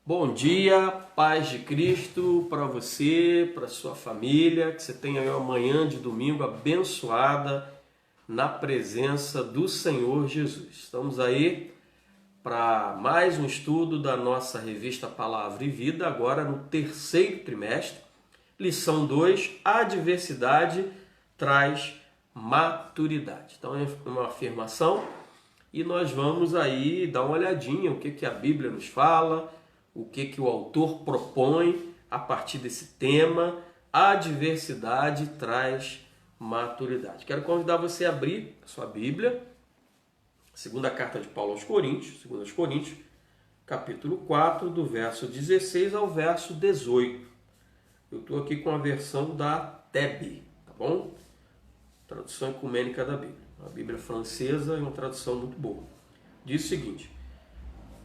Bom dia, paz de Cristo para você, para sua família, que você tenha aí uma manhã de domingo abençoada na presença do Senhor Jesus. Estamos aí para mais um estudo da nossa revista Palavra e Vida, agora no terceiro trimestre, lição 2, adversidade traz maturidade. Então é uma afirmação e nós vamos aí dar uma olhadinha o que a Bíblia nos fala, o que o autor propõe a partir desse tema. A adversidade traz maturidade. Quero convidar você a abrir a sua Bíblia, segunda carta de Paulo aos Coríntios, 2 Coríntios, capítulo 4, do verso 16 ao verso 18. Eu estou aqui com a versão da TEB, tá bom? Tradução ecumênica da Bíblia. A Bíblia francesa é uma tradução muito boa. Diz o seguinte: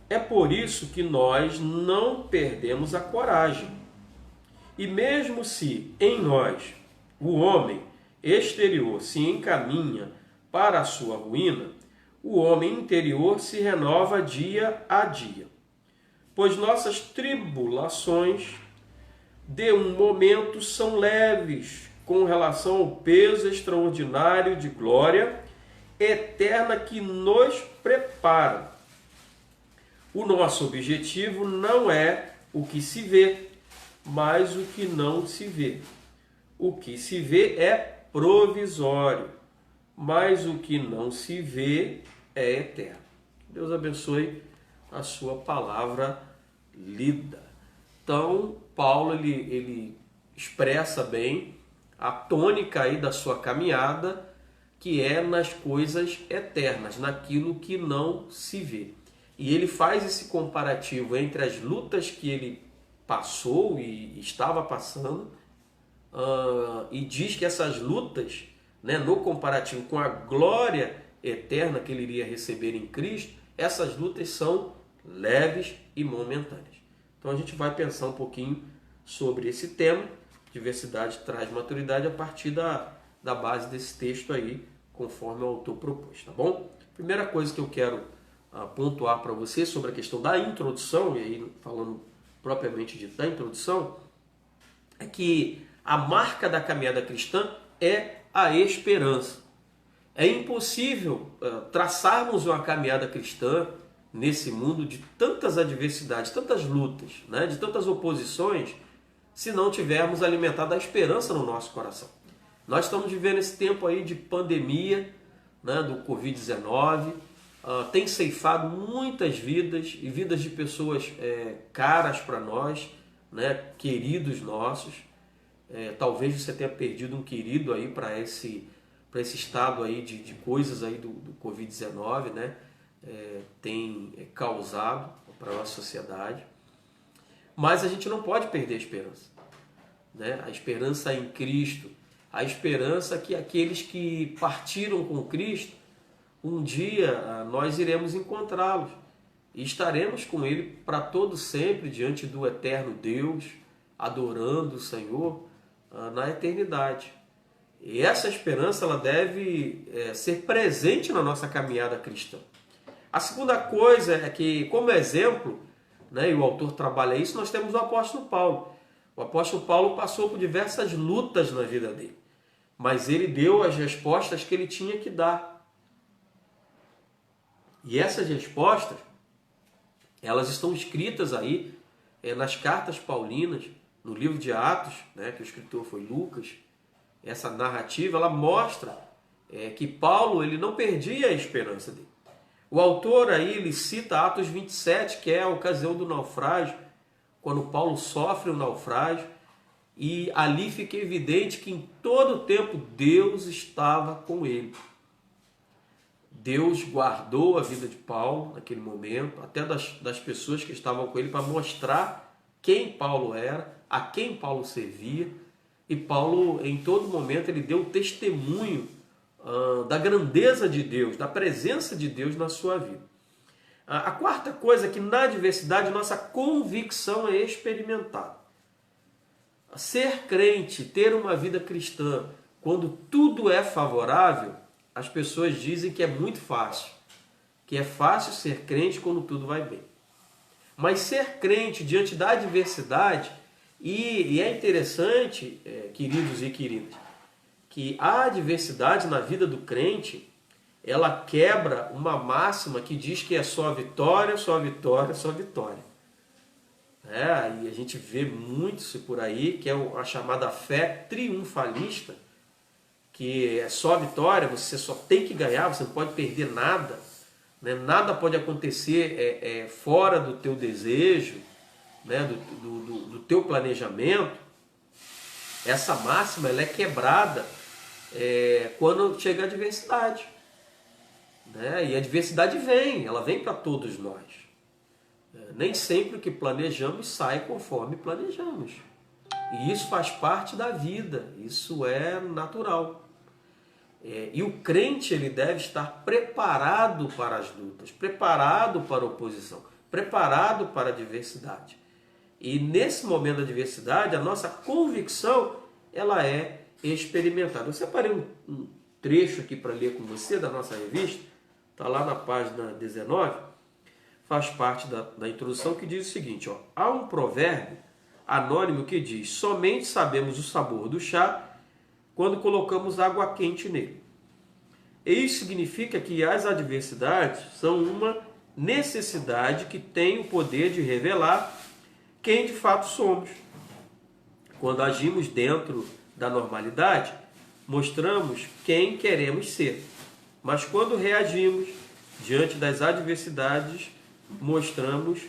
é por isso que nós não perdemos a coragem. E mesmo se em nós o homem exterior se encaminha para a sua ruína, o homem interior se renova dia a dia. Pois nossas tribulações de um momento são leves com relação ao peso extraordinário de glória eterna que nos prepara. O nosso objetivo não é o que se vê, mas o que não se vê. O que se vê é provisório, mas o que não se vê é eterno. Deus abençoe a sua palavra lida. Então, Paulo ele expressa bem a tônica aí da sua caminhada, que é nas coisas eternas, naquilo que não se vê. E ele faz esse comparativo entre as lutas que ele passou e estava passando, e diz que essas lutas, né, no comparativo com a glória eterna que ele iria receber em Cristo, essas lutas são leves e momentâneas. Então a gente vai pensar um pouquinho sobre esse tema, diversidade traz maturidade, a partir da base desse texto aí, conforme o autor propôs, tá bom? Primeira coisa que eu quero pontuar para você sobre a questão da introdução, e aí falando propriamente dito da introdução, é que a marca da caminhada cristã é a esperança. É impossível traçarmos uma caminhada cristã nesse mundo de tantas adversidades, tantas lutas, né, de tantas oposições, se não tivermos alimentado a esperança no nosso coração. Nós estamos vivendo esse tempo aí de pandemia, né, do Covid-19, tem ceifado muitas vidas, e vidas de pessoas caras para nós, né, queridos nossos. Talvez você tenha perdido um querido aí para esse estado aí de coisas aí do Covid-19, né, tem causado para a nossa sociedade. Mas a gente não pode perder a esperança, né? A esperança em Cristo, a esperança que aqueles que partiram com Cristo, um dia nós iremos encontrá-los e estaremos com Ele para todo sempre diante do eterno Deus, adorando o Senhor na eternidade. E essa esperança ela deve ser presente na nossa caminhada cristã. A segunda coisa é que, como exemplo, né, e o autor trabalha isso, nós temos o apóstolo Paulo. O apóstolo Paulo passou por diversas lutas na vida dele, mas ele deu as respostas que ele tinha que dar. E essas respostas, elas estão escritas aí nas cartas paulinas, no livro de Atos, né, que o escritor foi Lucas. Essa narrativa, ela mostra que Paulo ele não perdia a esperança dele. O autor aí ele cita Atos 27, que é a ocasião do naufrágio, quando Paulo sofre o naufrágio, e ali fica evidente que em todo o tempo Deus estava com ele. Deus guardou a vida de Paulo naquele momento, até das pessoas que estavam com ele, para mostrar quem Paulo era, a quem Paulo servia. E Paulo, em todo momento, ele deu testemunho da grandeza de Deus, da presença de Deus na sua vida. A quarta coisa é que na adversidade nossa convicção é experimentada. Ser crente, ter uma vida cristã, quando tudo é favorável, as pessoas dizem que é muito fácil, que é fácil ser crente quando tudo vai bem. Mas ser crente diante da adversidade, e é interessante, queridos e queridas, que a adversidade na vida do crente, ela quebra uma máxima que diz que é só vitória, só vitória, só vitória. E a gente vê muito isso por aí, que é a chamada fé triunfalista, que é só vitória, você só tem que ganhar, você não pode perder nada, né? Nada pode acontecer fora do teu desejo, né? do teu planejamento. Essa máxima ela é quebrada quando chega a adversidade. Né? E a adversidade ela vem para todos nós. Nem sempre o que planejamos sai conforme planejamos. E isso faz parte da vida, isso é natural. E o crente ele deve estar preparado para as lutas, preparado para a oposição, preparado para a adversidade. E nesse momento da adversidade, a nossa convicção ela é experimentada. Eu separei um trecho aqui para ler com você da nossa revista, está lá na página 19, faz parte da introdução, que diz o seguinte: há um provérbio anônimo que diz: somente sabemos o sabor do chá quando colocamos água quente nele. Isso significa que as adversidades são uma necessidade que tem o poder de revelar quem de fato somos. Quando agimos dentro da normalidade, mostramos quem queremos ser. Mas quando reagimos diante das adversidades, mostramos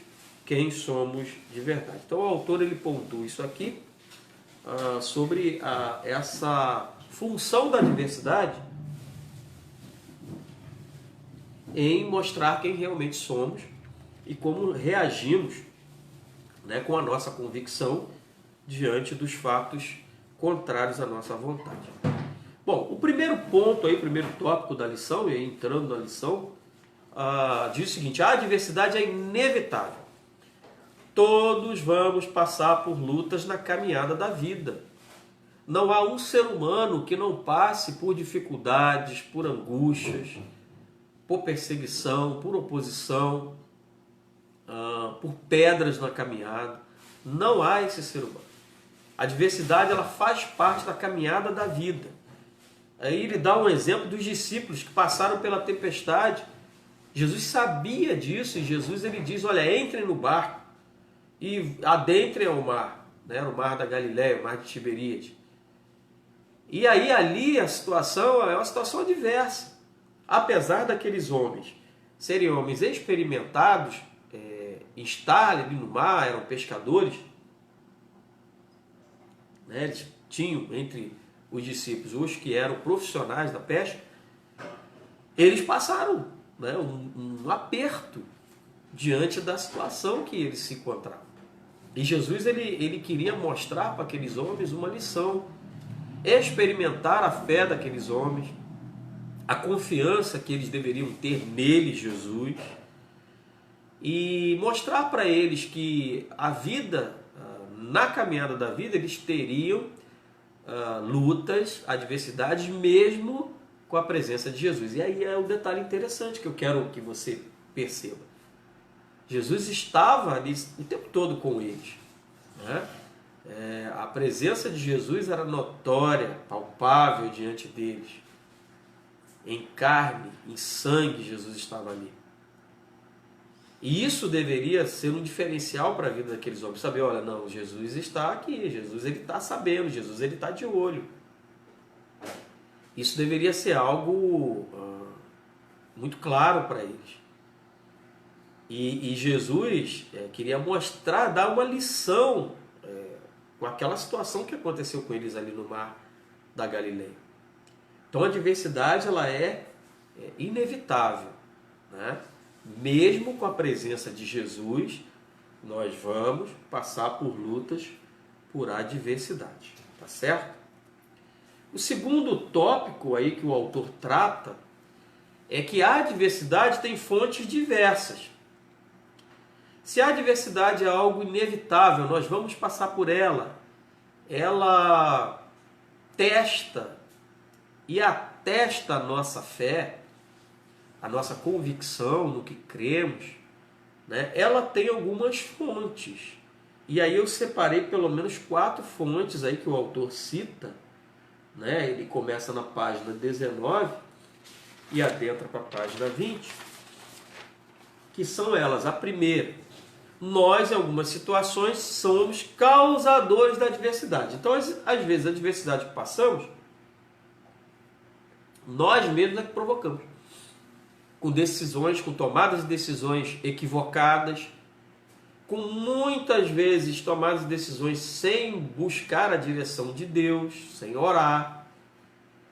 quem somos de verdade. Então o autor ele pontua isso aqui sobre essa função da adversidade em mostrar quem realmente somos e como reagimos, né, com a nossa convicção diante dos fatos contrários à nossa vontade. Bom, o primeiro ponto aí, o primeiro tópico da lição, e aí entrando na lição, diz o seguinte: a adversidade é inevitável. Todos vamos passar por lutas na caminhada da vida. Não há um ser humano que não passe por dificuldades, por angústias, por perseguição, por oposição, por pedras na caminhada. Não há esse ser humano. A adversidade ela faz parte da caminhada da vida. Aí ele dá um exemplo dos discípulos que passaram pela tempestade. Jesus sabia disso e Jesus ele diz: olha, entrem no barco e adentrem ao mar, né, o mar da Galileia, o mar de Tiberíades. E aí ali a situação é uma situação adversa. Apesar daqueles homens serem homens experimentados, em estar ali no mar, eram pescadores, né, eles tinham entre os discípulos os que eram profissionais da pesca, eles passaram, né, um aperto diante da situação que eles se encontravam. E Jesus ele queria mostrar para aqueles homens uma lição, experimentar a fé daqueles homens, a confiança que eles deveriam ter nele, Jesus, e mostrar para eles que a vida, na caminhada da vida, eles teriam lutas, adversidades, mesmo com a presença de Jesus. E aí é um detalhe interessante que eu quero que você perceba. Jesus estava ali o tempo todo com eles, né? A presença de Jesus era notória, palpável diante deles. Em carne, em sangue, Jesus estava ali. E isso deveria ser um diferencial para a vida daqueles homens. Saber, olha, não, Jesus está aqui, Jesus ele está sabendo, Jesus ele está de olho. Isso deveria ser algo muito claro para eles. E Jesus queria mostrar, dar uma lição com aquela situação que aconteceu com eles ali no mar da Galileia. Então a adversidade ela é inevitável, né? Mesmo com a presença de Jesus, nós vamos passar por lutas, por adversidade, tá certo? O segundo tópico aí que o autor trata é que a adversidade tem fontes diversas. Se a adversidade é algo inevitável, nós vamos passar por ela. Ela testa e atesta a nossa fé, a nossa convicção no que cremos, né, ela tem algumas fontes. E aí eu separei pelo menos 4 fontes aí que o autor cita, né? Ele começa na página 19 e adentra para a página 20, que são elas. A primeira: nós, em algumas situações, somos causadores da adversidade. Então, às vezes, a adversidade que passamos, nós mesmos é que provocamos. Com decisões, com tomadas de decisões equivocadas, com muitas vezes tomadas de decisões sem buscar a direção de Deus, sem orar,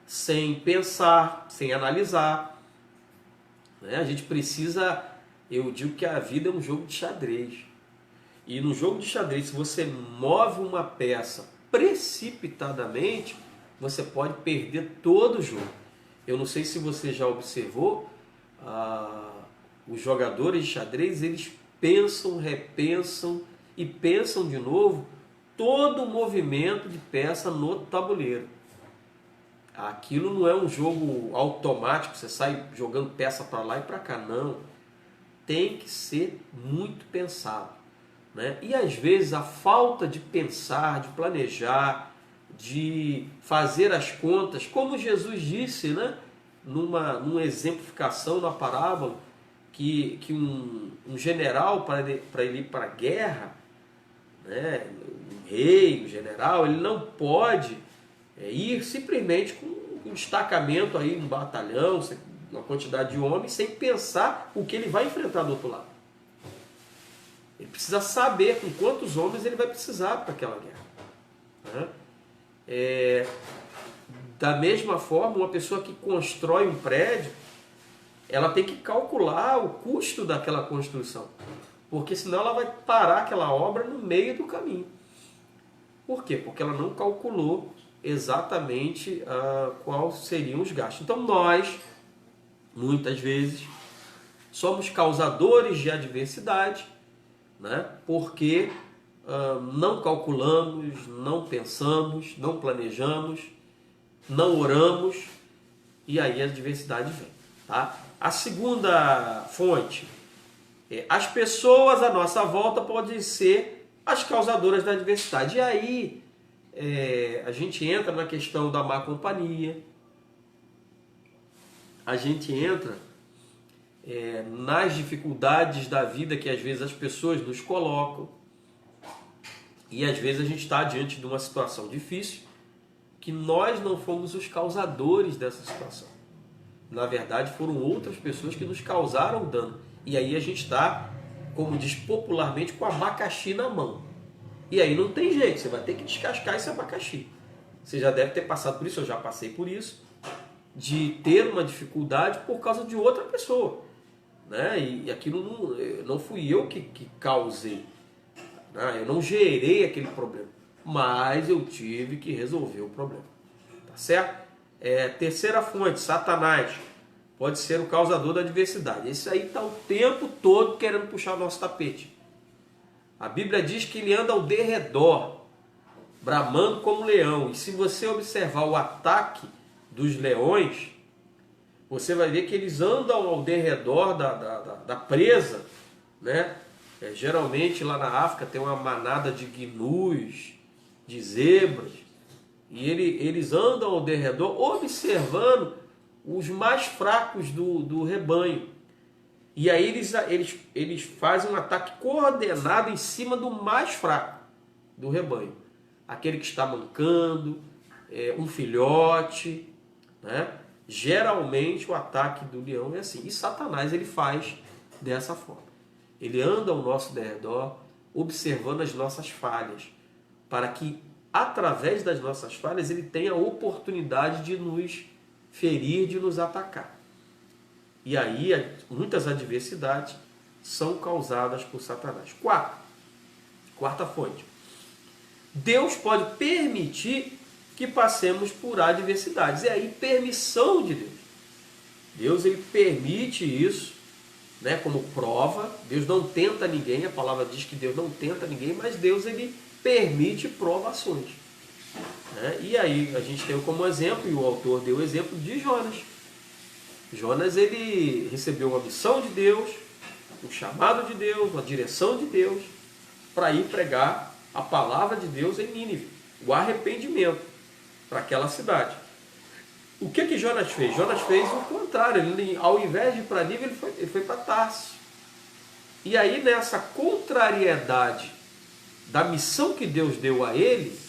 sem pensar, sem analisar. Né? A gente precisa, eu digo que a vida é um jogo de xadrez. E no jogo de xadrez, se você move uma peça precipitadamente, você pode perder todo o jogo. Eu não sei se você já observou, os jogadores de xadrez, eles pensam, repensam e pensam de novo todo o movimento de peça no tabuleiro. Aquilo não é um jogo automático, você sai jogando peça para lá e para cá, não. Tem que ser muito pensado, né? E às vezes a falta de pensar, de planejar, de fazer as contas, como Jesus disse, né? Numa exemplificação na parábola, que um general, para ele ir para a guerra, né? Um rei, um general, ele não pode ir simplesmente com um destacamento, aí, um batalhão, uma quantidade de homens, sem pensar o que ele vai enfrentar do outro lado. Ele precisa saber com quantos homens ele vai precisar para aquela guerra, né? Da mesma forma, uma pessoa que constrói um prédio, ela tem que calcular o custo daquela construção, porque senão ela vai parar aquela obra no meio do caminho. Por quê? Porque ela não calculou exatamente quais seriam os gastos. Então nós, muitas vezes, somos causadores de adversidade, né? Porque não calculamos, não pensamos, não planejamos, não oramos, e aí a adversidade vem. Tá? A segunda fonte: as pessoas à nossa volta podem ser as causadoras da adversidade. E aí a gente entra na questão da má companhia, a gente entra nas dificuldades da vida que às vezes as pessoas nos colocam, e às vezes a gente está diante de uma situação difícil que nós não fomos os causadores dessa situação. Na verdade, foram outras pessoas que nos causaram dano. E aí a gente está, como diz popularmente, com o abacaxi na mão. E aí não tem jeito, você vai ter que descascar esse abacaxi. Você já deve ter passado por isso, eu já passei por isso, de ter uma dificuldade por causa de outra pessoa, né? E aquilo não fui eu que causei, né? Eu não gerei aquele problema, mas eu tive que resolver o problema. Tá certo? Terceira fonte: Satanás pode ser o causador da adversidade. Esse aí está o tempo todo querendo puxar o nosso tapete. A Bíblia diz que ele anda ao derredor, bramando como leão. E se você observar o ataque dos leões, você vai ver que eles andam ao derredor da presa, né? Geralmente lá na África tem uma manada de gnus, de zebras, e eles andam ao derredor observando os mais fracos do rebanho. E aí eles fazem um ataque coordenado em cima do mais fraco do rebanho. Aquele que está mancando, um filhote, né? Geralmente o ataque do leão é assim. E Satanás, ele faz dessa forma. Ele anda ao nosso derredor observando as nossas falhas, para que através das nossas falhas ele tenha a oportunidade de nos ferir, de nos atacar. E aí muitas adversidades são causadas por Satanás. Quarta fonte: Deus pode permitir que passemos por adversidades. É aí permissão de Deus. Deus, ele permite isso, né, como prova. Deus não tenta ninguém, a palavra diz que Deus não tenta ninguém, mas Deus, ele permite provações, né? E aí a gente tem como exemplo, e o autor deu o exemplo de Jonas. Jonas, ele recebeu uma missão de Deus, o chamado de Deus, a direção de Deus, para ir pregar a palavra de Deus em Nínive, o arrependimento para aquela cidade. O que Jonas fez? Jonas fez o contrário. Ele, ao invés de ir para Nínive, ele foi para Tarso. E aí, nessa contrariedade da missão que Deus deu a ele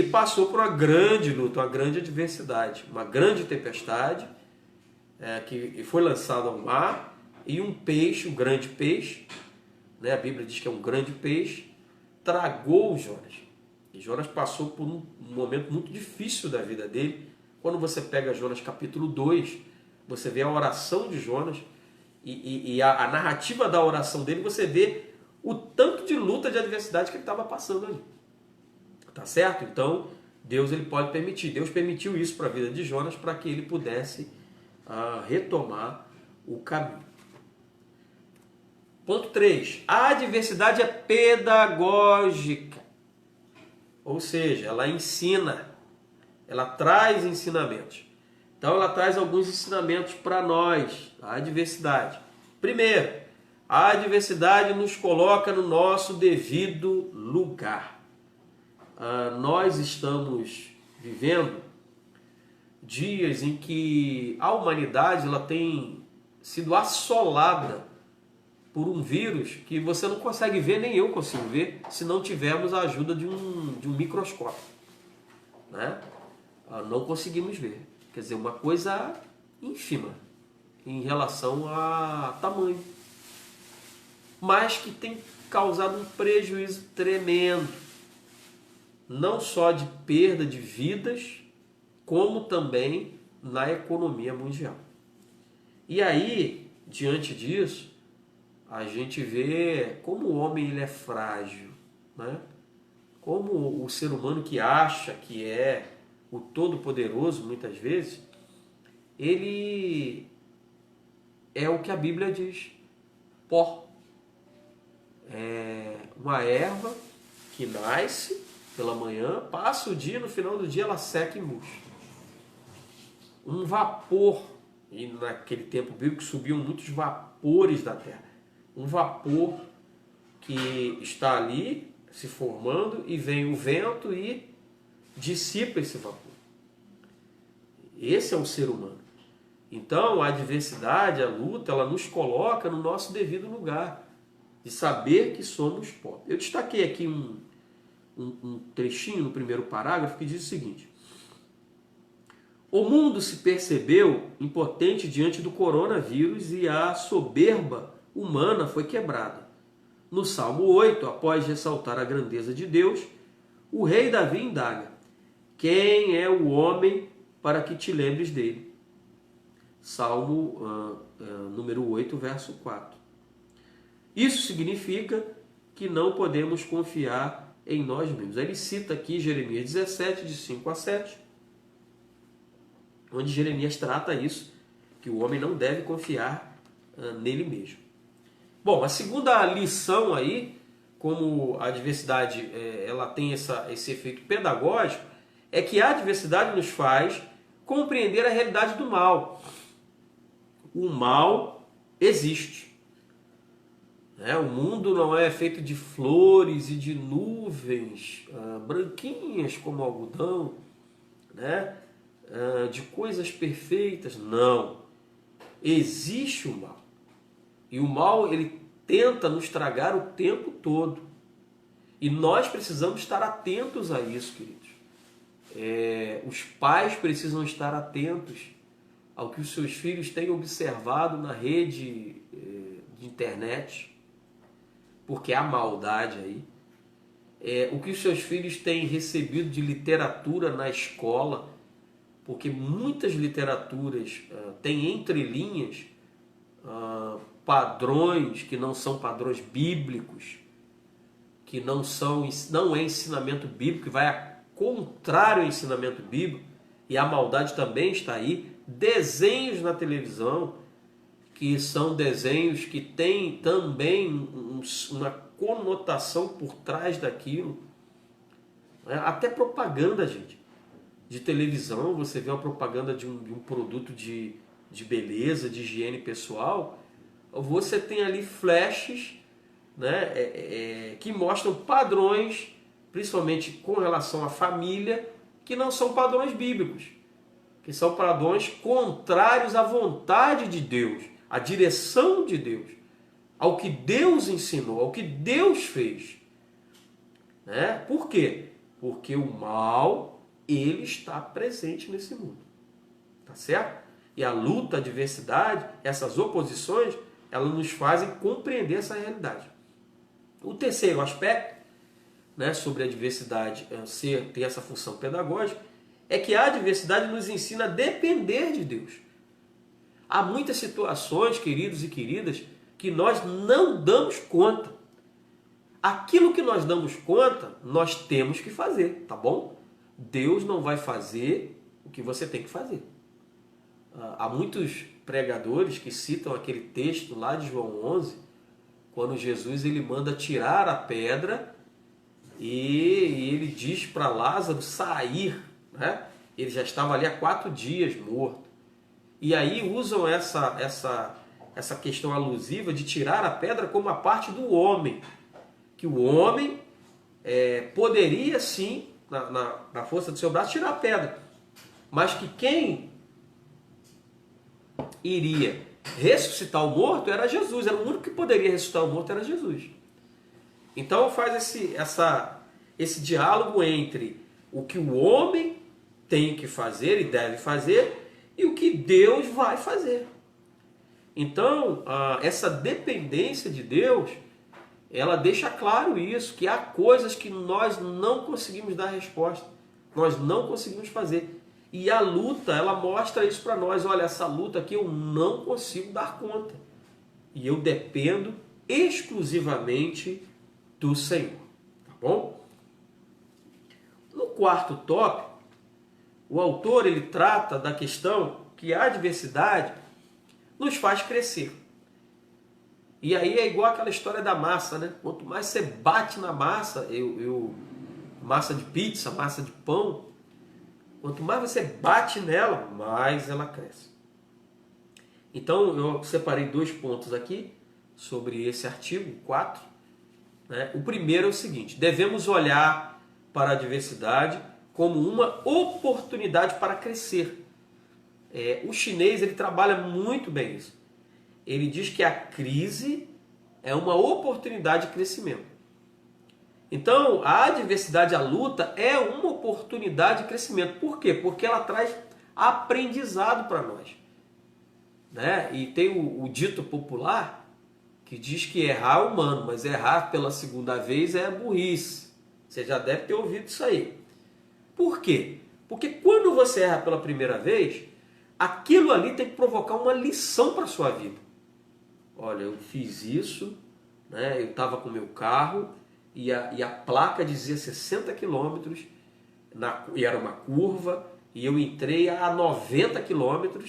passou por uma grande luta, uma grande adversidade, uma grande tempestade, que foi lançado ao mar, e um peixe, um grande peixe, né, a Bíblia diz que é um grande peixe, tragou Jonas. E Jonas passou por um momento muito difícil da vida dele. Quando você pega Jonas capítulo 2, você vê a oração de Jonas e a narrativa da oração dele, você vê o tanto de luta, de adversidade que ele estava passando ali. Tá certo? Então, Deus ele pode permitir. Deus permitiu isso para a vida de Jonas para que ele pudesse retomar o caminho. Ponto 3. A adversidade é pedagógica. Ou seja, ela ensina. Ela traz ensinamentos. Então, ela traz alguns ensinamentos para nós. A adversidade. Primeiro, a adversidade nos coloca no nosso devido lugar. Nós estamos vivendo dias em que a humanidade ela tem sido assolada por um vírus que você não consegue ver, nem eu consigo ver, se não tivermos a ajuda de um microscópio. Né? Não conseguimos ver. Quer dizer, uma coisa ínfima em relação a tamanho. Mas que tem causado um prejuízo tremendo. Não só de perda de vidas, como também na economia mundial. E aí, diante disso, a gente vê como o homem ele é frágil, né? Como o ser humano que acha que é o Todo-Poderoso, muitas vezes, ele é o que a Bíblia diz, pó. É uma erva que nasce pela manhã, passa o dia, no final do dia ela seca e murcha. Um vapor, e naquele tempo bíblico subiam muitos vapores da terra. Um vapor que está ali se formando e vem o vento e dissipa esse vapor. Esse é o ser humano. Então a adversidade, a luta, ela nos coloca no nosso devido lugar, de saber que somos pó. Eu destaquei aqui um trechinho no primeiro parágrafo que diz o seguinte: o mundo se percebeu impotente diante do coronavírus e a soberba humana foi quebrada. No Salmo 8, após ressaltar a grandeza de Deus, o rei Davi indaga: quem é o homem para que te lembres dele? Salmo número 8, verso 4. Isso significa que não podemos confiar em nós mesmos. Ele cita aqui Jeremias 17, de 5 a 7, onde Jeremias trata isso, que o homem não deve confiar nele mesmo. Bom, a segunda lição aí, como a adversidade ela tem esse efeito pedagógico, é que a adversidade nos faz compreender a realidade do mal. O mal existe. O mundo não é feito de flores e de nuvens branquinhas como algodão, né? De coisas perfeitas. Não. Existe o mal. E o mal ele tenta nos tragar o tempo todo. E nós precisamos estar atentos a isso, queridos. Os pais precisam estar atentos ao que os seus filhos têm observado na rede de internet, porque há maldade aí. O que os seus filhos têm recebido de literatura na escola, porque muitas literaturas têm entrelinhas padrões que não são padrões bíblicos, que não é ensinamento bíblico, que vai contrário ao ensinamento bíblico, e a maldade também está aí. Desenhos na televisão, que são desenhos que têm também uma conotação por trás daquilo. Até propaganda, gente, de televisão, você vê uma propaganda de um produto de beleza, de higiene pessoal, você tem ali flashes, né, que mostram padrões, principalmente com relação à família, que não são padrões bíblicos, que são padrões contrários à vontade de Deus, à direção de Deus, ao que Deus ensinou, ao que Deus fez. Né? Por quê? Porque o mal, ele está presente nesse mundo. Tá certo? E a luta, a adversidade, essas oposições, elas nos fazem compreender essa realidade. O terceiro aspecto, né, sobre a adversidade ter essa função pedagógica, é que a adversidade nos ensina a depender de Deus. Há muitas situações, queridos e queridas, que nós não damos conta. Aquilo que nós damos conta, nós temos que fazer, tá bom? Deus não vai fazer o que você tem que fazer. Há muitos pregadores que citam aquele texto lá de João 11, quando Jesus ele manda tirar a pedra e ele diz para Lázaro sair, né? Ele já estava ali há 4 dias morto. E aí usam essa questão alusiva de tirar a pedra como a parte do homem. Que o homem poderia sim, na força do seu braço, tirar a pedra. Mas que quem iria ressuscitar o morto era Jesus. Era o único que poderia ressuscitar o morto, era Jesus. Então faz esse diálogo entre o que o homem tem que fazer e deve fazer e o que Deus vai fazer. Então, essa dependência de Deus, ela deixa claro isso, que há coisas que nós não conseguimos dar resposta, nós não conseguimos fazer. E a luta, ela mostra isso para nós. Olha, essa luta aqui eu não consigo dar conta. E eu dependo exclusivamente do Senhor. Tá bom? No quarto tópico, o autor ele trata da questão que a adversidade nos faz crescer. E aí é igual aquela história da massa, né? Quanto mais você bate na massa, massa de pizza, massa de pão, quanto mais você bate nela, mais ela cresce. Então eu separei 2 pontos aqui sobre esse artigo 4. Né? O primeiro é o seguinte: devemos olhar para a adversidade como uma oportunidade para crescer. O chinês ele trabalha muito bem isso. Ele diz que a crise é uma oportunidade de crescimento. Então, a adversidade, a luta, é uma oportunidade de crescimento. Por quê? Porque ela traz aprendizado para nós. Né? E tem o dito popular que diz que errar é humano, mas errar pela segunda vez é burrice. Você já deve ter ouvido isso aí. Por quê? Porque quando você erra pela primeira vez, aquilo ali tem que provocar uma lição para a sua vida. Olha, eu fiz isso, né? Eu estava com o meu carro e a placa dizia 60 km, e era uma curva, e eu entrei a 90 km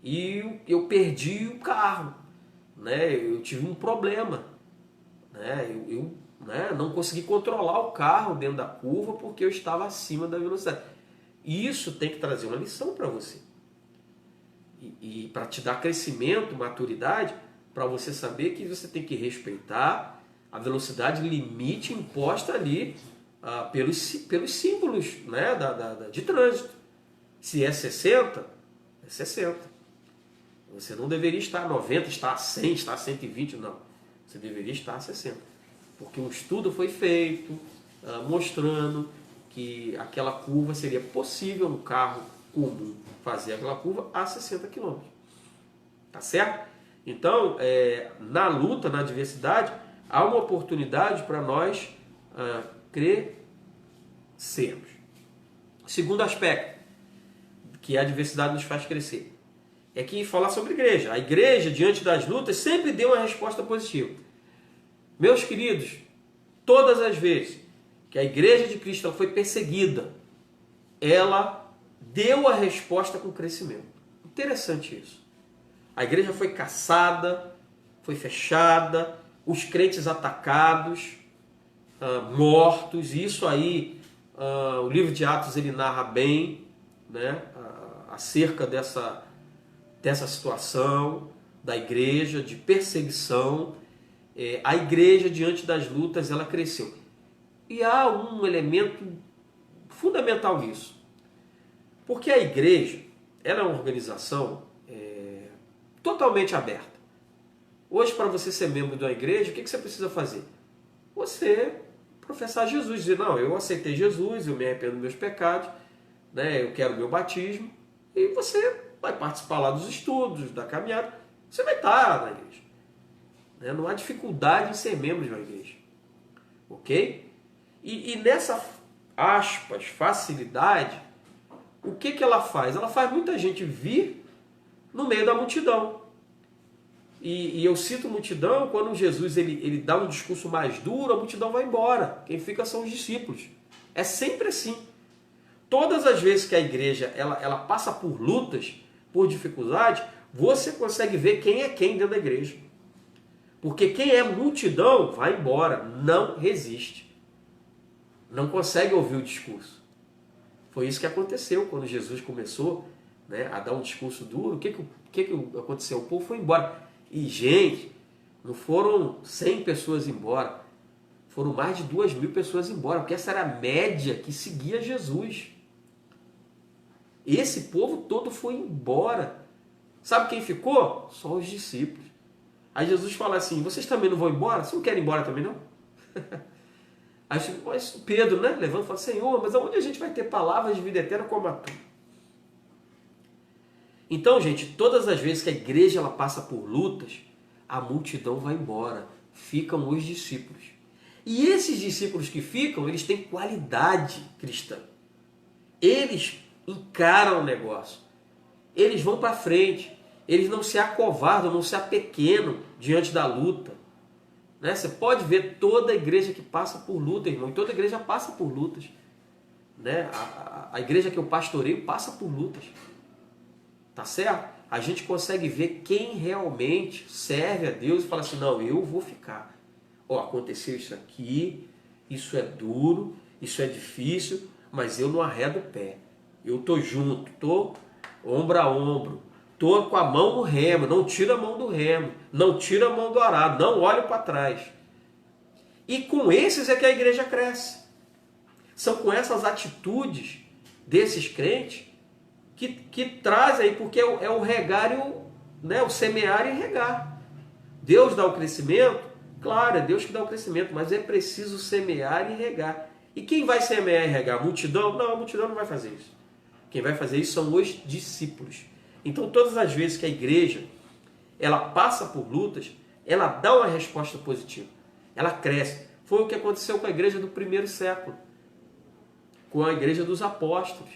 e eu perdi o carro. Né? Eu tive um problema. Né? Eu não consegui controlar o carro dentro da curva porque eu estava acima da velocidade. E isso tem que trazer uma lição para você. E para te dar crescimento, maturidade, para você saber que você tem que respeitar a velocidade limite imposta ali pelos símbolos, né, de trânsito. Se é 60, é 60. Você não deveria estar a 90, estar a 100, estar a 120, não. Você deveria estar a 60. Porque um estudo foi feito mostrando que aquela curva seria possível no carro comum fazer aquela curva a 60 km. Tá certo? Então, na luta, na adversidade, há uma oportunidade para nós crescermos. Segundo aspecto que a adversidade nos faz crescer é que falar sobre a igreja. A igreja, diante das lutas, sempre deu uma resposta positiva. Meus queridos, todas as vezes que a igreja de Cristo foi perseguida, ela deu a resposta com crescimento. Interessante isso. A igreja foi caçada, foi fechada, os crentes atacados, mortos. E isso aí, o livro de Atos ele narra bem, né, acerca dessa situação. da igreja, de perseguição. A igreja, diante das lutas, ela cresceu. E há um elemento fundamental nisso. Porque a igreja, ela é uma organização totalmente aberta. Hoje, para você ser membro da igreja, o que você precisa fazer? Você professar Jesus, dizer, não, eu aceitei Jesus, eu me arrependo dos meus pecados, né, eu quero o meu batismo, e você vai participar lá dos estudos, da caminhada, você vai estar na igreja. Né? Não há dificuldade em ser membro de uma igreja. Ok? E nessa, aspas, facilidade, o que ela faz? Ela faz muita gente vir no meio da multidão. E eu cito multidão quando Jesus ele dá um discurso mais duro, a multidão vai embora. Quem fica são os discípulos. É sempre assim. Todas as vezes que a igreja ela passa por lutas, por dificuldades, você consegue ver quem é quem dentro da igreja. Porque quem é multidão vai embora, não resiste. Não consegue ouvir o discurso. Foi isso que aconteceu quando Jesus começou, né, a dar um discurso duro. O que aconteceu? O povo foi embora. E, gente, não foram 100 pessoas embora. Foram mais de 2.000 pessoas embora. Porque essa era a média que seguia Jesus. Esse povo todo foi embora. Sabe quem ficou? Só os discípulos. Aí Jesus fala assim, vocês também não vão embora? Vocês não querem ir embora também, não? Aí Pedro, né, levanta e fala, Senhor, mas aonde a gente vai ter palavras de vida eterna como a tua? Então, gente, todas as vezes que a igreja ela passa por lutas, a multidão vai embora. Ficam os discípulos. E esses discípulos que ficam, eles têm qualidade cristã. Eles encaram o negócio. Eles vão para frente. Eles não se acovardam, não se apequenam diante da luta. Né? Você pode ver toda a igreja que passa por luta, irmão. E toda a igreja passa por lutas. Né? A igreja que eu pastoreio passa por lutas. Tá certo? A gente consegue ver quem realmente serve a Deus e fala assim, não, eu vou ficar. Ó, aconteceu isso aqui, isso é duro, isso é difícil, mas eu não arredo o pé. Eu tô junto, tô ombro a ombro, tô com a mão no remo, não tiro a mão do remo, não tiro a mão do arado, não olho para trás. E com esses é que a igreja cresce. São com essas atitudes desses crentes que traz aí, porque é o regar e o semear e regar. Deus dá o crescimento, claro, é Deus que dá o crescimento, mas é preciso semear e regar. E quem vai semear e regar? A multidão? Não, a multidão não vai fazer isso. Quem vai fazer isso são os discípulos. Então, todas as vezes que a igreja ela passa por lutas, ela dá uma resposta positiva. Ela cresce. Foi o que aconteceu com a igreja do primeiro século, com a igreja dos apóstolos,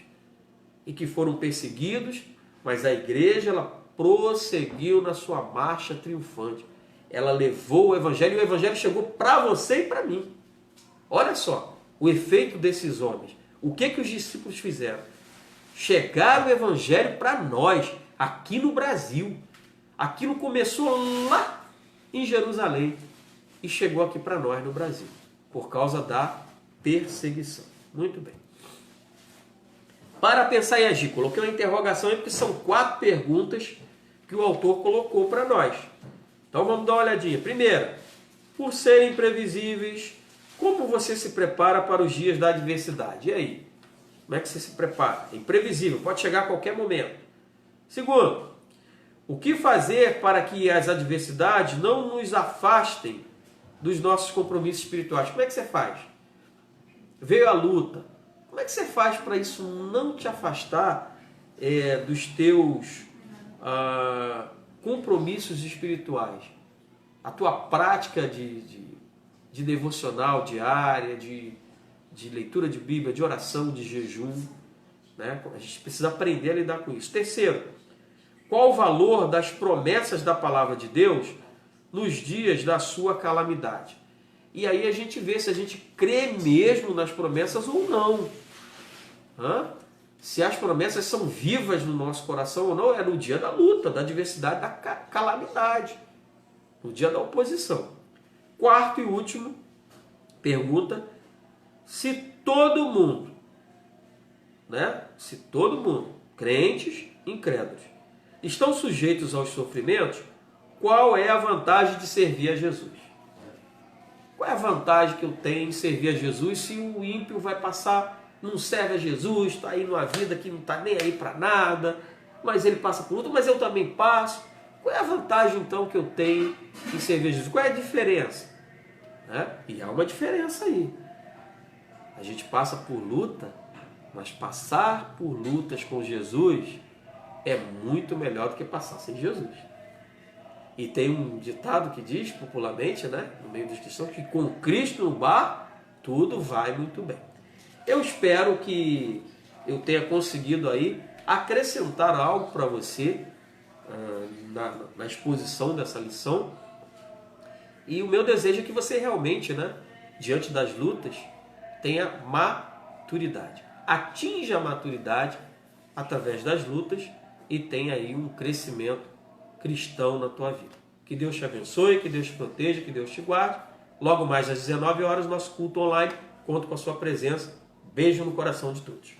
e que foram perseguidos, mas a igreja ela prosseguiu na sua marcha triunfante. Ela levou o evangelho, e o evangelho chegou para você e para mim. Olha só o efeito desses homens. O que os discípulos fizeram? Chegaram o evangelho para nós, aqui no Brasil. Aquilo começou lá em Jerusalém e chegou aqui para nós no Brasil, por causa da perseguição. Muito bem. Para pensar e agir, coloquei uma interrogação aí, porque são 4 perguntas que o autor colocou para nós. Então vamos dar uma olhadinha. Primeira, por serem imprevisíveis, como você se prepara para os dias da adversidade? E aí? Como é que você se prepara? É imprevisível, pode chegar a qualquer momento. Segundo, o que fazer para que as adversidades não nos afastem dos nossos compromissos espirituais? Como é que você faz? Veio a luta. Como é que você faz para isso não te afastar dos teus compromissos espirituais? A tua prática de devocional diária, de leitura de Bíblia, de oração, de jejum. Né? A gente precisa aprender a lidar com isso. Terceiro, qual o valor das promessas da palavra de Deus nos dias da sua calamidade? E aí a gente vê se a gente crê mesmo nas promessas ou não. Se as promessas são vivas no nosso coração ou não, é no dia da luta, da adversidade, da calamidade, no dia da oposição. Quarto e último, pergunta, se todo mundo, crentes, incrédulos, estão sujeitos aos sofrimentos, qual é a vantagem de servir a Jesus? Qual é a vantagem que eu tenho em servir a Jesus se o ímpio vai passar, não serve a Jesus, está aí numa vida que não está nem aí para nada, mas ele passa por luta, mas eu também passo. Qual é a vantagem então que eu tenho em servir a Jesus? Qual é a diferença? E há uma diferença aí. A gente passa por luta, mas passar por lutas com Jesus é muito melhor do que passar sem Jesus. E tem um ditado que diz popularmente, no meio dos cristãos, que com Cristo no bar, tudo vai muito bem. Eu espero que eu tenha conseguido aí acrescentar algo para você na exposição dessa lição. E o meu desejo é que você realmente, diante das lutas, tenha maturidade. Atinja a maturidade através das lutas e tenha aí um crescimento cristão na tua vida. Que Deus te abençoe, que Deus te proteja, que Deus te guarde. Logo mais às 19 horas, nosso culto online. Conto com a sua presença. Beijo no coração de todos.